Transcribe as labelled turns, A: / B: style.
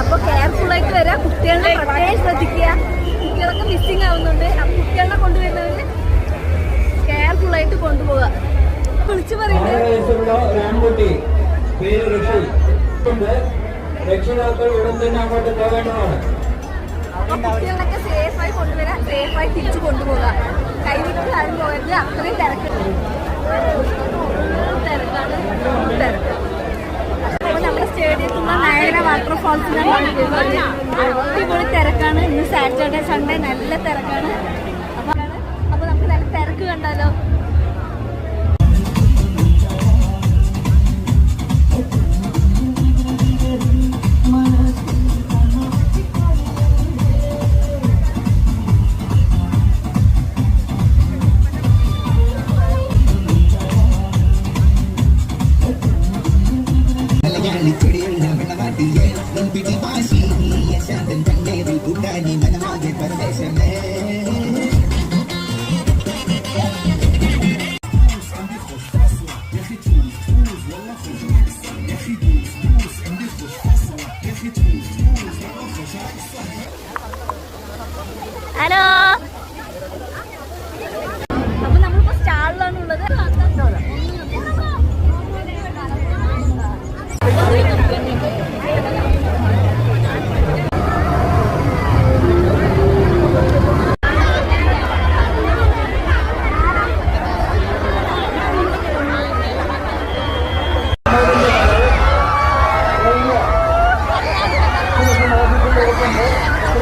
A: അപ്പോൾ കെയർഫുൾ ആയിട്ട് വരാം. കുട്ടികളെ പ്രത്യേകം ശ്രദ്ധിക്കുക. കുട്ടികളൊക്കെ മിസ്സിങ് ആവുന്നുണ്ട്. കുട്ടികളെ കൊണ്ടുവരുന്നവര് കെയർഫുൾ ആയിട്ട് കൊണ്ടുപോവുക. വിളിച്ചു പറയുന്നത് കുട്ടികളൊക്കെ സേഫായി കൊണ്ടുവരാം, സേഫായി തിരിച്ചു കൊണ്ടുപോകുക. കൈവിട്ട് ആരും പോകരുത്. അത്രയും തിരക്കാണ്. അപ്പോൾ നമ്മുടെ സ്റ്റേഡിയത്തിലുള്ള നയന വാട്ടർഫാൾസിലാണ് അടിപൊളി തിരക്കാണ്. ഇന്ന് സാറ്റർഡേ സൺഡേ നല്ല തിരക്കാണ്. അപ്പോൾ നമുക്ക് നല്ല തിരക്ക് കണ്ടാലോ. ഹലോ